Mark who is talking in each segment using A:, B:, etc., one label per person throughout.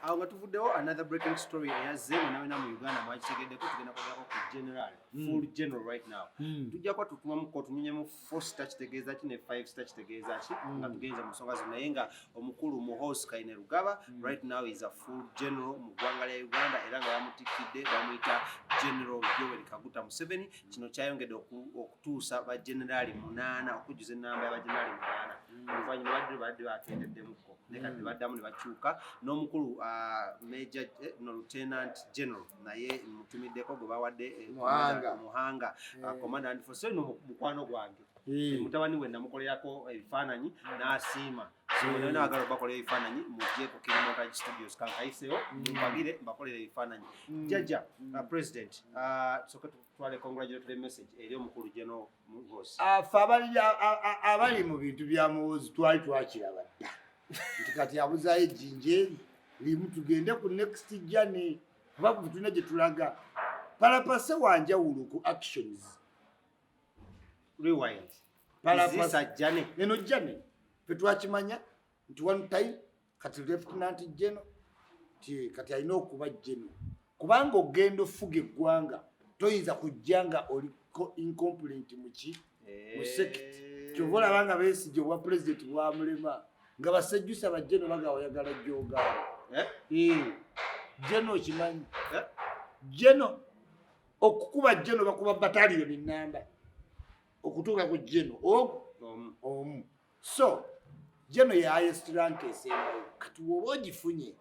A: awo nga tuvuddewo another breaking story eyazze wenawena mu Uganda mwakitegeddeko tugenda kwogera ku general full general right now tujja kuba tutumamuko tunyonyemu 4 star kitegeeza ki ne 5 star kitegeeza ki nga tugenze mu nsonga zino naye nga omukulu Muhoozi Kainerugaba right now is a full general mu ggwanga lya Uganda era nga yamutikidde bamuyita general Yoweri Kaguta Museveni kino kyayongedde okutuusa bagenerali 8 okujjuza ennamba y'abagenerali 8 oluvannyuma badde bakendeddemuko naye kati baddamu ne bakyuka n'omukulu Major no Lieutenant General naye mutumiddeko gwe bawadde Muhanga commandant for so no mukwano gwange mutabani we namukolerako ebifaananyi n'asiima so na agalo bakolera ebifaananyi mujje ku Kilimanjaro Studios kankayiseo mbagire mbakolera ebifaananyi jaja president so twale congratulatory message eri omukulu General Muhoozi
B: abali mu bintu bya Muhoozi twali twakiraba nti kati abuzayo ejjinje limu tugende ku next journey babu tuna gye tulaga palapase wanjawulo ku actions
A: rewind
B: palapase journey eno journey petwakimanya nti one time kati lieutenant general ti kati alina okuba general kubanga ogenda ofuga eggwanga toyinza kujjanga oliko incomplete muki mu secret kyovola banga besigye obwa president bwamulema nga basejjusa bajjeno baga oyagala jjoga jeno kimanyi jeno okukuba jeno bakuba battalion namba okutuuka ku jeno omu so jeno ya highest rank esembayo kati woba ogifunye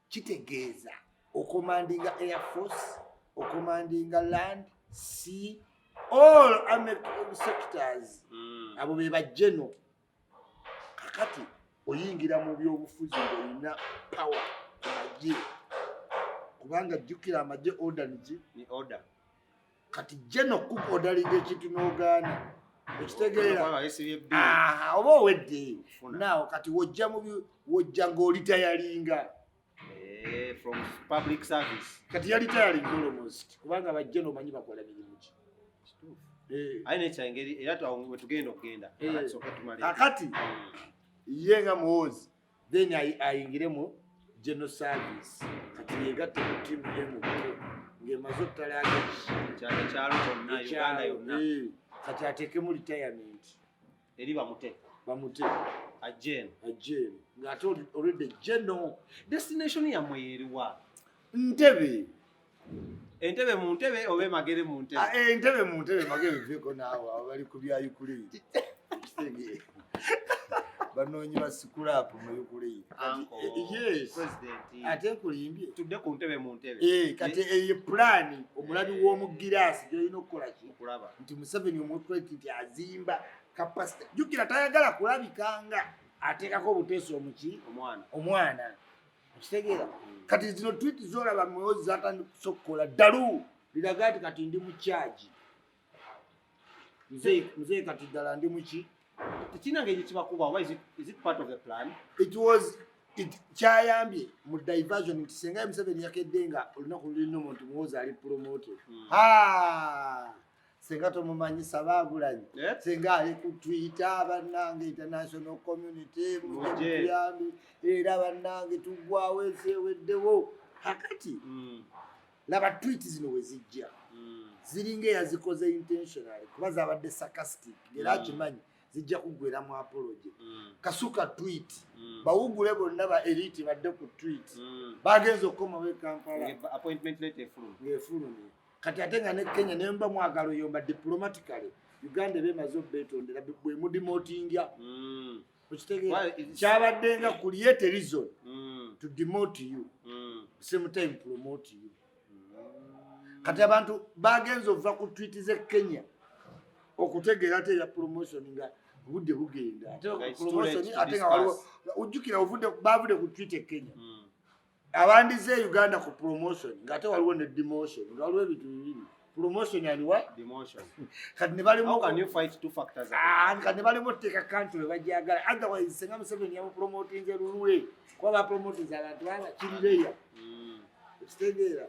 B: kitegeeza ocommandinga air force ocommandinga land sea all armed sectors abo be bajeno kakati oyingira mu byobufuzi ng'olina power ku magye kubanga jjukira amagye order ni
A: order
B: kati jeno kuba odalinga ekintu n'ogaana ekitegeera oba owedde naawe kati wojja ng'olitayalinga
A: from public service
B: kati yalitayalinga almost kubanga bajjeno omanyi bakola mirimu ki
A: ayina ekyangeri era wetugenda okugenda
B: kakati ye nga Muhoozi then ayingire mu general service kati yegatte ku tiimu y'emukulu ng'emaze okutalaga
A: ekyalo kyonna Uganda yonna
B: kati ateekemu retirement
A: eri bamute ajjeeno
B: ng'ate already general
A: destination yammwe yeriwa
B: Entebbe
A: mu ntebe oba Magere mu ntebe
B: entebbe mu ntebe Magere veko naawe abali ku bya Ukraine ekitegeera banoonyi basikulapu mu Ukraine yes ate nkulimbye
A: tudde ku ntebe mu ntebe
B: kati eyo plan omulabi w'omugiraasi gy'olina okukola ki nti Museveni omutweti nti azimba capacity jjukira tayagala kulabikanga ateekako obuteeso omuki omwana okitegeera kati zino tweet zolaba Muhoozi zatandika okusokola ddalu liraga nti kati ndi mu charge muzee kati ddala ndi muki
A: tekinange ekyo kibakuba oba is it part of the plan
B: kyayambye mu diversion nti senga Museveni yakedde nga olunaku lulino nti Muhoozi ali promoted senga tomumanyisa babulanyi senga ali ku Twitter bannange international community muyambi era bannange tugwawo eseweddewo hakati laba tweet zino wezijja ziringa eyazikoze intentionally kuba zabadde sarcastic era akimanyi zijja kuggwera mu apology kasuka tweet bawugule bonna ba elite badde ku tweet bagenza okukomawo e Kampala
A: appointment letter
B: ng'efulumye kati ate nga ne Kenya ne mba mwagalo yomba diplomatically Uganda bemaze obbetondera bwe mudemotinga okitegeera kyabadde nga create reason to demote you same time promote you kati abantu bagenza ova ku tweet ze Kenya okutegeera ate ya promotion nga budde bugenda promotion ate nga waliwo ujjukira bavude ku tweet Kenya abandize Uganda ku promotion ngate waliwo ne demotion nga waliwo ebintu bibiri promotion and what
A: demotion
B: kati ne bali
A: how can you fight two factors
B: kati ne bali moteka country bajagala otherwise senga Museveni yamu promoting lulwe kwa ba promoting abantu baba kirireya kitegeera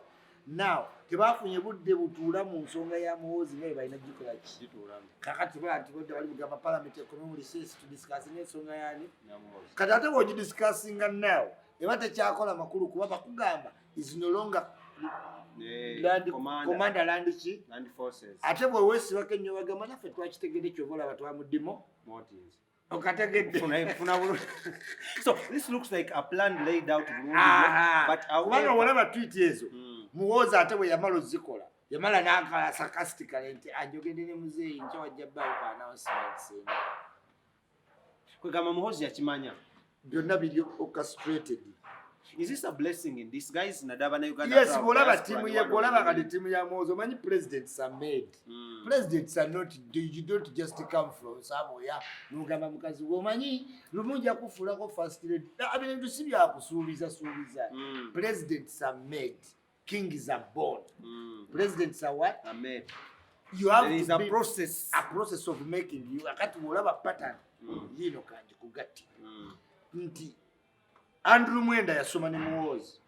B: now tebafunye budde butuula mu nsonga ya Muhoozi naye balina gikola kitulamu kakati bantu bodde bali mugamba parliament economic research to discuss n'ensonga yani kati ate w'ogidiscussinga now eba tekyakola makulu kuba bakugamba is no longer commander land
A: forces
B: ate bwe weesibako ennyo bagamba naffe twakitegedde kyova olaba twamuddimo okategedde
A: so this looks like a plan laid out but
B: kubanga olaba tweet ezo Muhoozi ate bwe yamala ozikola yamala n'akala sarcastically nti anjogedde ne muzeeyi nkya wajja bbaawo ku announcement
A: kwegamba Muhoozi yakimanya
B: byonna biri orchestrated.
A: Is this a blessing in disguise? Nadaba na Uganda.
B: Yes, bolaba timu ya bolaba kati timu ya Muhoozi. Many presidents are made. Presidents are not, you don't just come from somewhere. Nugamba mukazi womanyi lumunja kufulako first lady. Abintu sibya kusuubiza. Presidents are made. Kings are born. Presidents are what?
A: Are made.
B: You have
A: there is
B: to
A: a process.
B: A process of making you. Akati bolaba pattern. Yino kanji kugati. Nti Andrew Mwenda yasoma ne Muhoozi.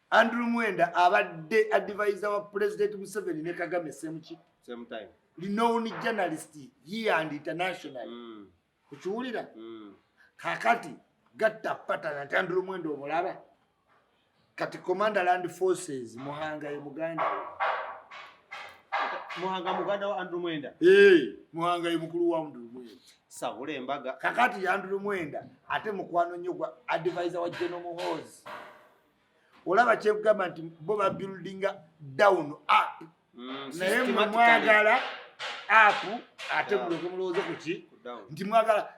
B: Andrew Mwenda abadde advisor wa President Museveni ne Kagame same
A: time.
B: Renowned journalist here and international. Kuchuulira? Kakati gatta pattern ati Andrew Mwenda omulaba. Kati Commander Land Forces Muhanga ye Muganda.
A: Muhanga Muganda wa Andrew Mwenda.
B: Muhanga ye mukulu wa Andrew Mwenda.
A: Sawule embaga
B: kakati Andrew Mwenda ate mukwano nnyo gwa advisor wa General Muhoozi. Olaba kyegamba nti bo ba building down up. Naye mwagala up ate muloke mulowooze ku ki nti mwagala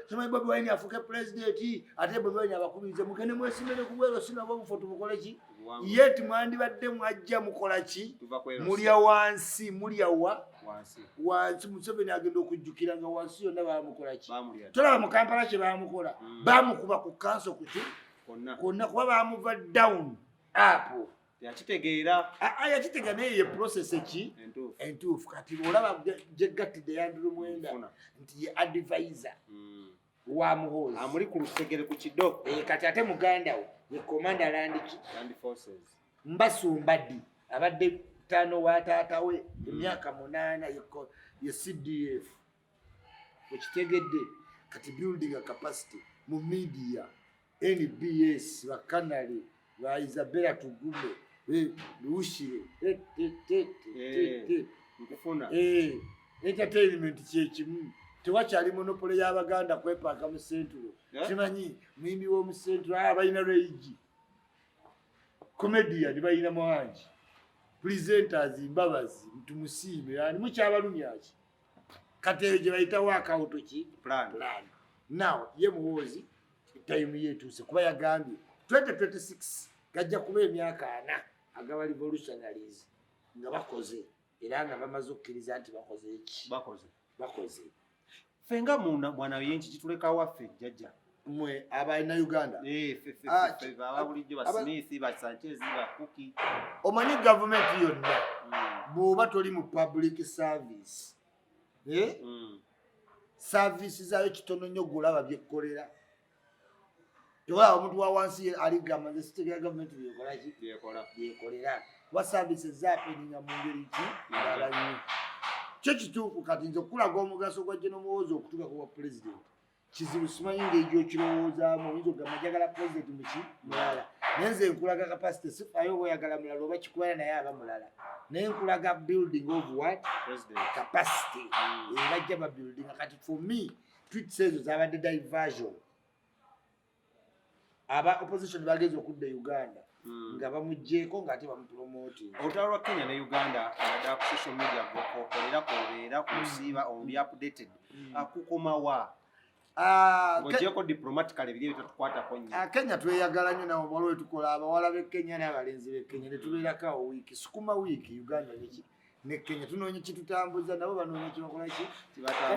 B: sema Bobi Wine afuke president ate Bobi Wine abakubirize mugende mwesimere ku bwero sinabo bufoto bukole ki yet mwandibadde mwajja mukola ki mulya wansi mulya wansi Museveni agenda okujjukira nga wansi yonna baamukola ki tolaba mu Kampala kye baamukola baamukuba ku kanso ku ki konna kuba baamuva down up
A: yakitegeera
B: yakitegeera naye ye process eki entuufu kati olaba gyegattidde Andrew Mwenda nti ye advisor wa Muhoozi
A: amuli ku lusegere ku kiddo
B: kati ate muganda we ye Commander Land
A: Forces
B: Mbasumba ddi abadde ttaano wa taata we emyaka 8 ye CDF okitegedde kati building a capacity mu media NBS bakanale ba Isabella Tugume Lushire
A: nkufuna
B: entertainment kyekimu tewakyali monopoly y'Abaganda kwepaaka mu Central kimanyi muyimbi w'omu Central balina Reigi comedian balina Mwangi presenters Mbabazi Mtumusiime yani mukyabalumyaki kati eyo gye bayita workout ki
A: plan
B: now ye Muhoozi time yetuuse kuba yagambye 2026 gajja kuba emyaka 4 agaba revolutionaries nga bakoze era nga bamaze okukkiriza nti bakoze eki bakoze
A: fenga mwana yenki kituleka waffe jjajja
B: mwe abalina Uganda
A: ababulijjo ba Smith ba Sanchez ba Cookie
B: omanyi government yonna bw'oba toli mu public service service zaayo kitono nnyo gulaba byekkolera tewaba omuntu wa wansi aligamba nze sitegera gavumenti byekolera kuba services zaapeninga mu ngeri ki ndala nnyo kyo kituufu kati nze okulaga omugaso gwa General Muhoozi okutuuka ku bwa president kizibu simanyi ng'egyo kirowoozaamu oyinza okugamba njagala president muki mulala naye nze nkulaga capacity sifaayo oba oyagala mulala oba kikubala naye aba mulala naye nkulaga building of what capacity bajja ba building kati for me tweets ezo zabadde diversion aba opposition bageze okudda Uganda nga bamugjeeko ng'ate bamupromoting
A: olutalo lwa Kenya ne Uganda ddala ku social media gwokolerera kusiiba oli updated akukomawa ng'ogyeko diplomatically biri ebitatukwatako nnyo
B: Kenya tweyagala nnyo nawe waliwo tukola abawala b'e Kenya n'abalenzi b'e Kenya ne tubeerako awo wiiki sukuma wiiki Uganda ne Kenya tunoonya kitutambuza nabo banoonya kibakola ki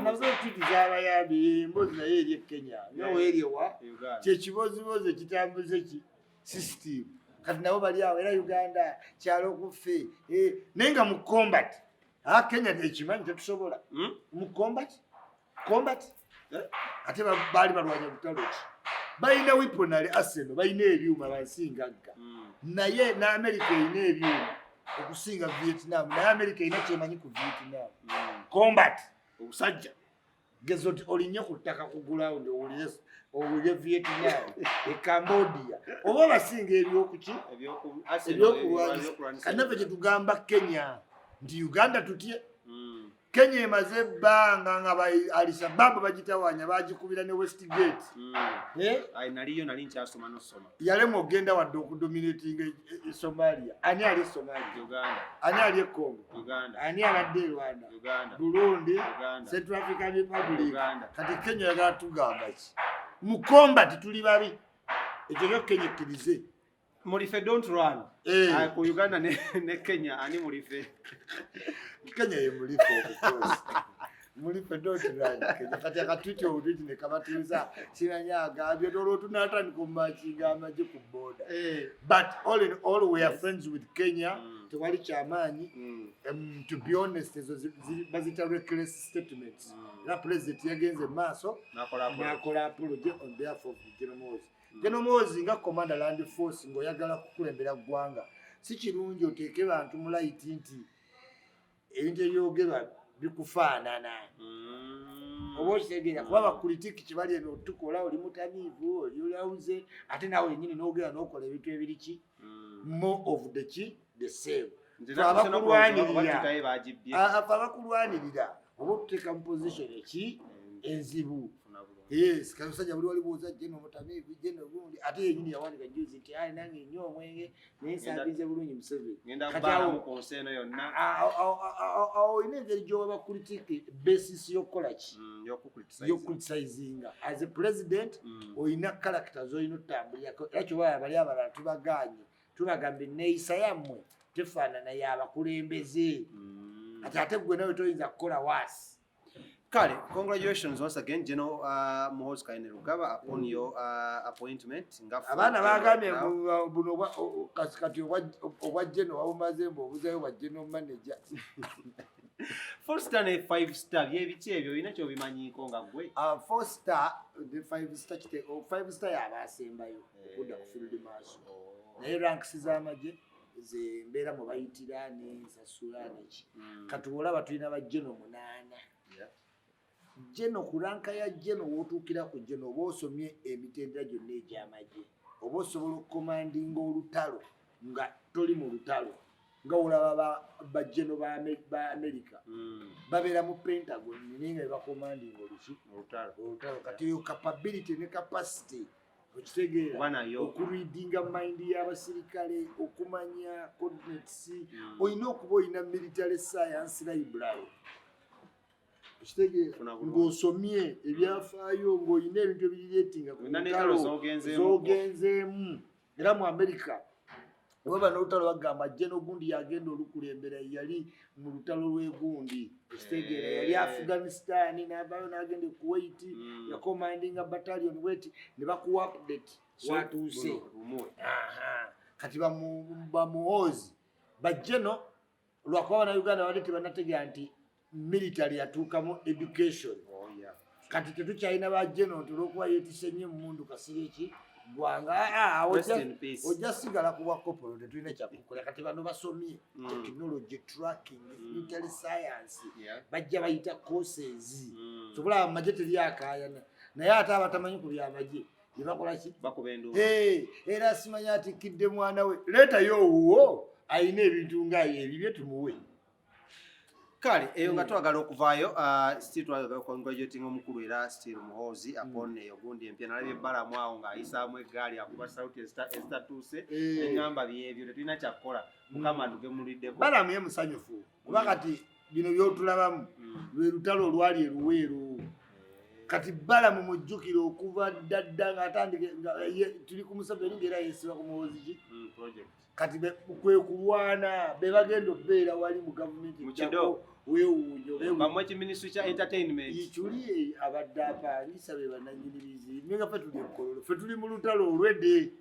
B: nazo twiti z'abayambi emboozi naye eri e Kenya nawe eri ewa kyekibozibozi ekitambuza ki system kati nabo bali awo era Uganda kyalo okuffe naye nga mu combat Kenya ekimanyi tetusobola mu combat ate baali balwanya butalo ki balina weaponary arsenal balina ebyuma bansingagga naye ne America erina ebyuma okusinga Vietnam naye America erina kyemanyi ku Vietnam combat obusajja gezo oti olinye ku ttaka ku ground owulire Vietnam Cambodia oba basinga ebyokuki ebyokulwanyisa kanave kye tugamba Kenya nti Uganda tutye Kenya emaze ebbanga nga Al-Shabaab bagitawanya bagikubira ne Westgate
A: nali nkyasoma nosoma
B: yalemwa ogenda wadde okudominatinga Somalia ani ali Somalia
A: Uganda
B: ani ali Congo
A: Uganda
B: ani abadde Rwanda
A: Uganda
B: Burundi
A: Uganda
B: Central African Republic
A: Uganda
B: kati Kenya yagala tugamba ki mukomba tituli babi ekyo kyo Kenya kirize
A: Mulife don't run. Ku Uganda ne Kenya ani mulife.
B: Kenya ye mulife of course. Mulife don't run. Kenya kati akatwiti obutwiti ne kabatuza sinanyaga abyodoro tunatani kumachinga amaje ku border. But all in all we are friends with Kenya. Tewali chamanyi. To be honest ezo bazita reckless statements. Na president yagenze maso nakola apology on behalf of General Muhoozi. General Muhoozi nga commander land force ngoyagala kukulembera gwanga si kirungi oteeke bantu mulaiti nti ebintu ebyogerwa bikufaanana oba okitegera kuba bakulitiki kibali eno tukola oli mutamiivu oli olawuze ate nawe yennyini n'ogera n'okola ebintu ebiriki more of the same abakulwanirira oba otuteeka mu position eki enzibu yes kamusajja buli wali boza jeno mutamivu jeno gundi ate yenyini yawandika juzi nti ali nange nnyo omwenge nensabize bulungi Museveni
A: ngenda bala mu konseno yonna
B: ine engeri gyoba politiki basis yokukola ki yokucriticizinga as a president oyina characters oyina otambulirako era kyoba bali abalala tubaganye tubagambe neeyisa yammwe tefaanana y'abakulembeze ate gwe nawe toyinza kukola waasi.
A: Kale, congratulations once again, General Muhoozi Kainerugaba, upon your appointment.
B: Abana bagambye buno kati obwa General wawumaze mbubuzayo bwa General Manager.
A: 4-star ne 5-star byebiki ebyo olina ky'obimanyiiko nga gwe?
B: 4-star ne 5-star kite 5-star y'abaasembayo okudda ku field marshal. Naye ranks z'amagye ze mbeera mu bayitira ne nsasula neki. Kati olaba tulina ba General 8. Jeno kuranka ya jeno wotukira ku jeno oba osomye emitendera gyonna egy'amagye oba osobola okukomandinga olutalo nga toli mu lutalo nga olaba ba jeno ba America babeera mu Pentagon naye nga bakomandinga olutalo kati yo capability ne capacity okitegeera okureadinga mind y'abasirikale okumanya coordinates olina okuba olina military science library ng'osomye ebyafaayo ng'olina ebintu ebirireetinga ku ntalo z'ogenzeemu era mu America oba bano olutalo bagamba Jeno gundi yagenda olukulembera yali mu lutalo lw'egundi ekitegeera yali Afghanistan n'avaayo n'agenda e Kuwait yakomandinga battalion weti ne bakuwa update watuuse kati ba Muhoozi ba Jeno lwakuba Bannayuganda badde tebannategeera nti military yatuukamu education kati tetukyalina ba Jeno olw'okuba yeetise nnyo emundu kasireki gwanga ojja sigala kuba kopolo tetulina kyakukola kati bano basomye technology tracking military science bajja bayita courses sobola amagye teryakaayana naye ate abatamanyi ku byamagye yebakola ki era simanya atikkidde mwana we leetayo owuwo ayina ebintu nga ebibye tumuwe.
A: Kale, eyo nga twagala okuvaayo still twagala congratulating omukulu era still Muhoozi upon eyo gundi empya nalabye ebbalamu awo ng'ayisaamu eggaali akuba sauti ezitatuuse eŋŋamba byebyo tetulina kyakukola mukama tugemuliddeko
B: balamu ye musanyufu kuba kati bino by'otulabamu lwe lutalo olwali eruweeru kati balamu mujjukire okuva ddadda ng'atandike tuli ku Museveni ng'era yeesiba ku Muhoozi kati kwe kulwana be bagenda okubeera wali mu gavumenti weewuunyo
A: bamwe kiministry kya entertainment
B: ikyuli abadde apangisa be bannannyini bizibu nga ffe tuli ekkololo ffe tuli mu lutalo olwedde